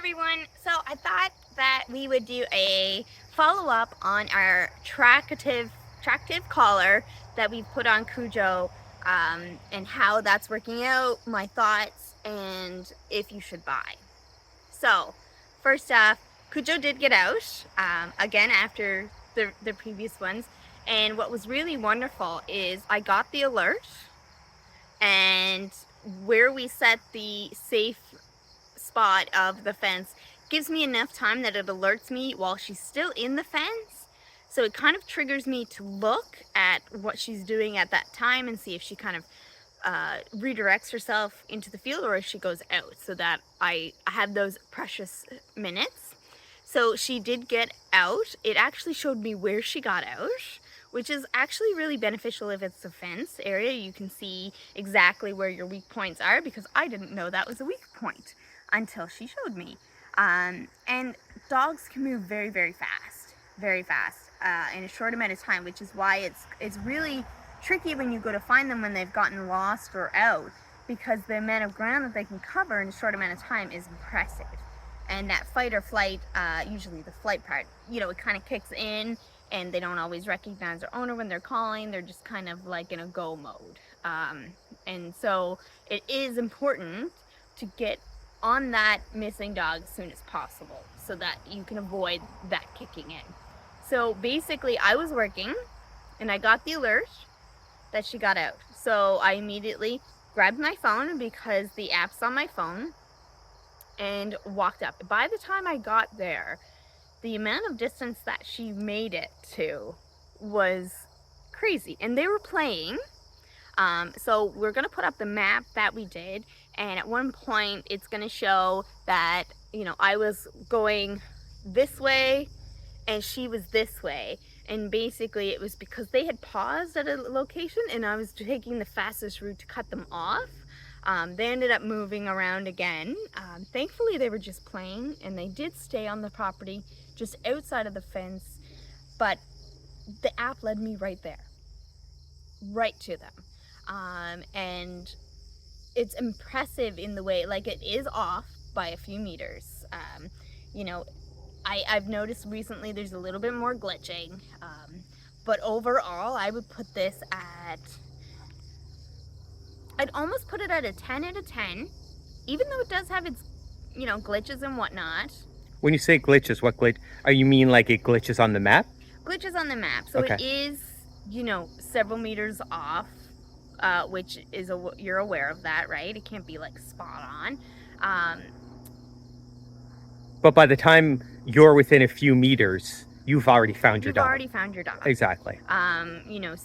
everyone. So I thought that we would do a follow-up on our tractive collar that we put on Cujo, and how that's working out, my thoughts, and if you should buy. So first off, Cujo did get out again after the previous ones, and what was really wonderful is I got the alert, and where we set the safe spot of the fence gives me enough time that it alerts me while she's still in the fence. So it kind of triggers me to look at what she's doing at that time and see if she kind of redirects herself into the field or if she goes out, so that I have those precious minutes. So she did get out. It actually showed me where she got out, which is actually really beneficial if it's a fence area. You can see exactly where your weak points are, because I didn't know that was a weak point until she showed me. And dogs can move very, very fast in a short amount of time, which is why it's really tricky when you go to find them when they've gotten lost or out, because the amount of ground that they can cover in a short amount of time is impressive. And that fight or flight, usually the flight part, it kind of kicks in, and they don't always recognize their owner when they're calling. They're just kind of like in a go mode. And so it is important to get on that missing dog as soon as possible so that you can avoid that kicking in. So basically I was working and I got the alert that she got out. So I immediately grabbed my phone, because the app's on my phone, and walked up. By the time I got there, the amount of distance that she made it to was crazy. And they were playing. So we're going to put up the map that we did. And at one point, it's going to show that, I was going this way and she was this way. And basically it was because they had paused at a location and I was taking the fastest route to cut them off. They ended up moving around again. Thankfully they were just playing, and they did stay on the property just outside of the fence, but the app led me right there, right to them. And it's impressive in the way, like, it is off by a few meters. I've noticed recently there's a little bit more glitching, but overall I would put this at, I'd almost put it at a 10 out of 10, even though it does have its, glitches and whatnot. When you say glitches, what glitch? Are you mean like it glitches on the map? Glitches on the map. So Okay. it is, several meters off, which is, you're aware of that, right? It can't be like spot on. But by the time you're within a few meters, you've already found your You've dog. already found your dog. Exactly.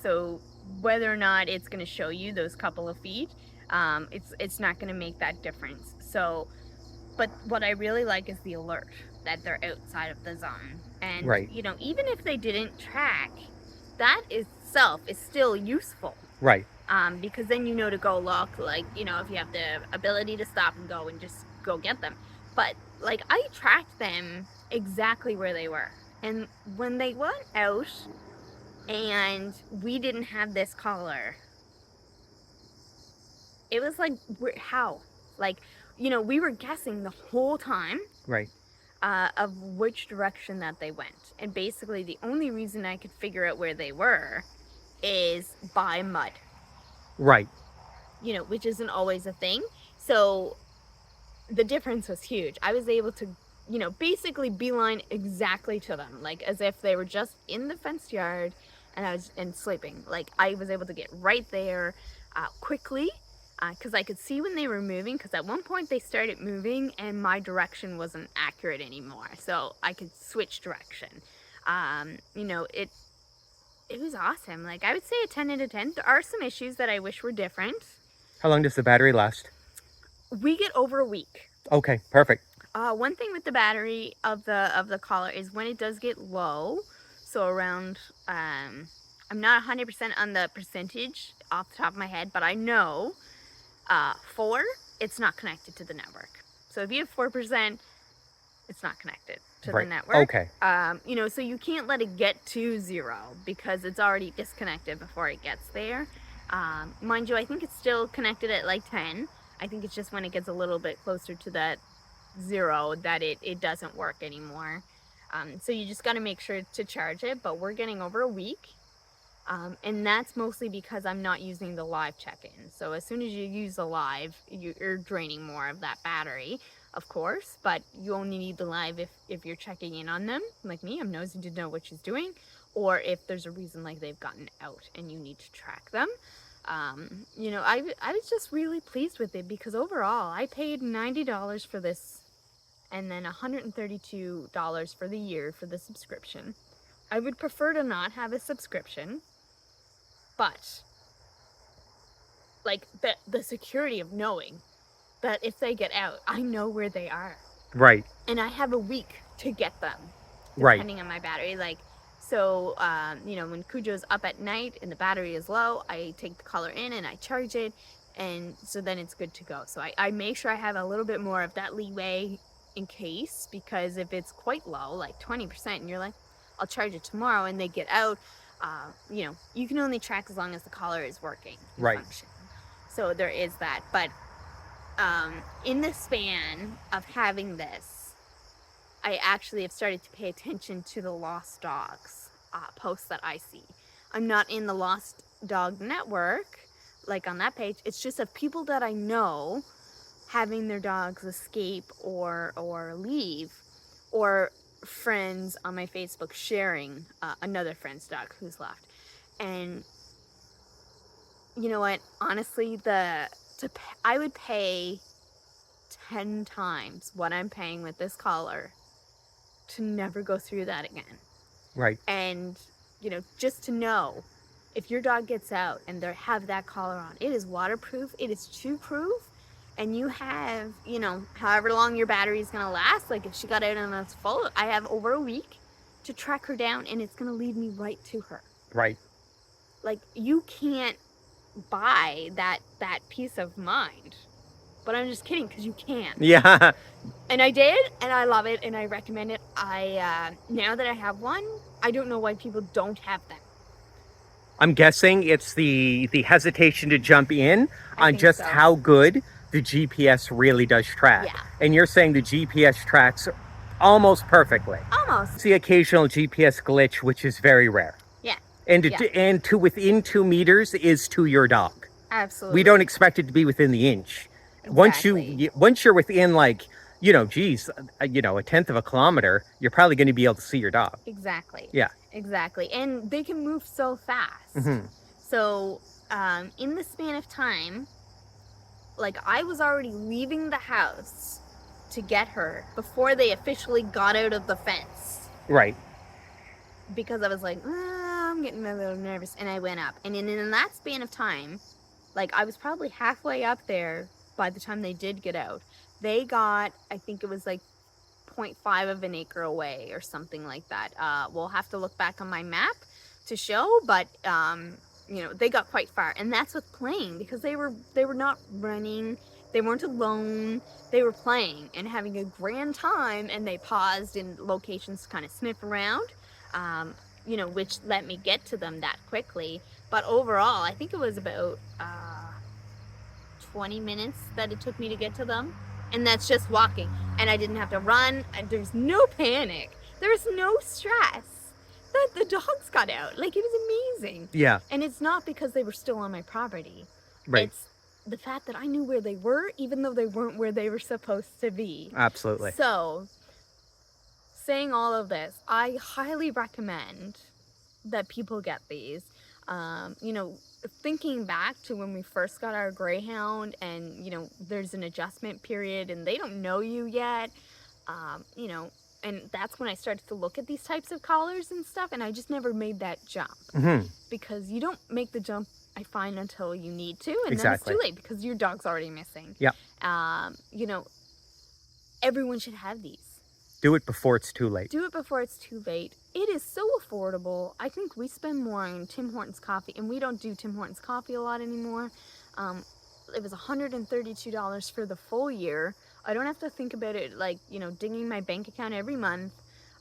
So whether or not it's going to show you those couple of feet, it's not going to make that difference. So, but what I really like is the alert that they're outside of the zone. And, Right. Even if they didn't track, that itself is still useful. Right. Because then to go look, like, if you have the ability to stop and go and just go get them. But, like, I tracked them exactly where they were. And when they went out and we didn't have this collar, it was like, how? Like, we were guessing the whole time. Right. Of which direction that they went. And basically the only reason I could figure out where they were is by mud. Right. Which isn't always a thing. So the difference was huge. I was able to, basically beeline exactly to them, like as if they were just in the fenced yard and sleeping. Like, I was able to get right there quickly, because I could see when they were moving, because at one point they started moving and my direction wasn't accurate anymore. So I could switch direction. It was awesome. Like, I would say a 10 out of 10. There are some issues that I wish were different. How long does the battery last? We get over a week. Okay, perfect. One thing with the battery of the collar is when it does get low, so around, I'm not 100% on the percentage off the top of my head, but I know 4, it's not connected to the network. So if you have 4%, it's not connected to the network. Okay. So you can't let it get to 0 because it's already disconnected before it gets there. Mind you, I think it's still connected at like 10. I think it's just when it gets a little bit closer to that zero that it doesn't work anymore. So you just got to make sure to charge it, but we're getting over a week. And that's mostly because I'm not using the live check-in. So as soon as you use the live, you're draining more of that battery, of course, but you only need the live if you're checking in on them, like me. I'm nosy to know what she's doing, or if there's a reason like they've gotten out and you need to track them. I was just really pleased with it because overall I paid $90 for this and then $132 for the year for the subscription. I would prefer to not have a subscription, but like the security of knowing that if they get out, I know where they are. Right. And I have a week to get them, Right. depending on my battery. Like, so, when Cujo's up at night and the battery is low, I take the collar in and I charge it. And so then it's good to go. So I make sure I have a little bit more of that leeway in case, because if it's quite low, like 20%, and you're like, I'll charge it tomorrow, and they get out, you can only track as long as the collar is working and Right. function. So there is that. But in the span of having this, I actually have started to pay attention to the lost dogs posts that I see. I'm not in the Lost Dog Network, like on that page. It's just of people that I know having their dogs escape or leave, or friends on my Facebook sharing another friend's dog who's left. And you know what? Honestly, I would pay 10 times what I'm paying with this collar to never go through that again. Right. And, just to know if your dog gets out and they have that collar on, it is waterproof, it is chew-proof, and you have, however long your battery is going to last. Like if she got out and it's full, I have over a week to track her down, and it's going to lead me right to her. Right. Like, you can't buy that peace of mind. But I'm just kidding, because you can. Yeah. And I did, and I love it, and I recommend it. Now that I have one, I don't know why people don't have them. I'm guessing it's the hesitation to jump in on just so. how good the GPS really does track. Yeah. And you're saying the GPS tracks almost perfectly. Almost. It's the occasional GPS glitch, which is very rare. Yeah. And to within 2 meters is to your dog. Absolutely. We don't expect it to be within the inch. Exactly. Once you're within, like, a tenth of a kilometer, you're probably going to be able to see your dog. Exactly. Yeah. Exactly. And they can move so fast. Mm-hmm. So, in the span of time, like, I was already leaving the house to get her before they officially got out of the fence. Right. Because I was like, I'm getting a little nervous, and I went up. And in that span of time, like, I was probably halfway up there by the time they did get out. They got, I think it was like 0.5 of an acre away or something like that. We'll have to look back on my map to show, but they got quite far. And that's with playing, because they were not running, they weren't alone, they were playing and having a grand time, and they paused in locations to kind of sniff around, which let me get to them that quickly. But overall, I think it was about 20 minutes that it took me to get to them. And that's just walking. And I didn't have to run. There's no panic. There's no stress that the dogs got out. Like, it was amazing. Yeah. And it's not because they were still on my property. Right. It's the fact that I knew where they were, even though they weren't where they were supposed to be. Absolutely. So, saying all of this, I highly recommend that people get these. Thinking back to when we first got our Greyhound, and there's an adjustment period and they don't know you yet, and that's when I started to look at these types of collars and stuff, and I just never made that jump. Mm-hmm. Because you don't make the jump, I find, until you need to, and Exactly. then it's too late because your dog's already missing. Yeah. Everyone should have these. Do it before it's too late. Do it before it's too late. It is so affordable. I think we spend more on Tim Hortons coffee, and we don't do Tim Hortons coffee a lot anymore. It was $132 for the full year. I don't have to think about it like, dinging my bank account every month.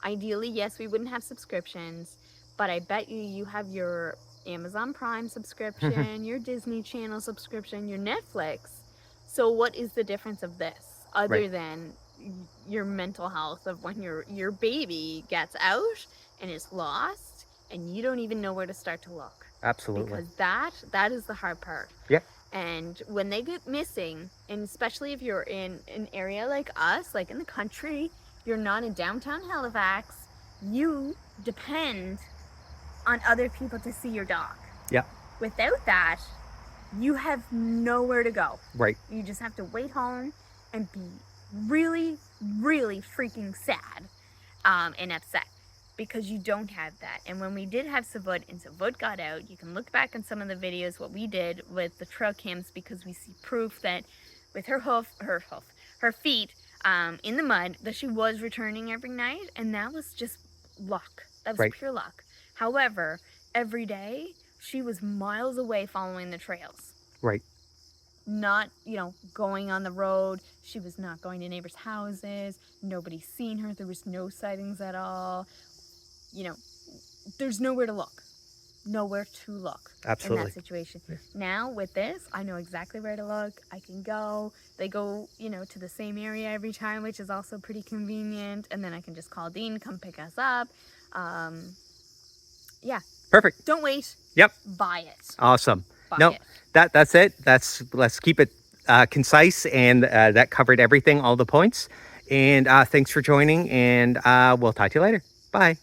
Ideally, yes, we wouldn't have subscriptions, but I bet you have your Amazon Prime subscription, your Disney Channel subscription, your Netflix. So what is the difference of this other than your mental health of when your baby gets out and is lost and you don't even know where to start to look. Absolutely. Because that is the hard part. Yep. And when they get missing, and especially if you're in an area like us, like in the country, you're not in downtown Halifax, you depend on other people to see your dog. Yep. Without that, you have nowhere to go. Right. You just have to wait home and be really, really freaking sad and upset because you don't have that. And when we did have Savud and Savud got out, you can look back on some of the videos what we did with the trail cams, because we see proof that with her feet in the mud, that she was returning every night, and that was just luck. That was Right. pure luck. However, every day she was miles away following the trails. Right. Not, going on the road. She was not going to neighbors' houses. Nobody's seen her. There was no sightings at all. There's nowhere to look. Nowhere to look. Absolutely. In that situation. Yeah. Now, with this, I know exactly where to look. I can go. They go, to the same area every time, which is also pretty convenient. And then I can just call Dean, come pick us up. Yeah. Perfect. Don't wait. Yep. Buy it. Awesome. Buy it. That's it. Let's keep it concise, and that covered everything, all the points. And thanks for joining, and we'll talk to you later. Bye.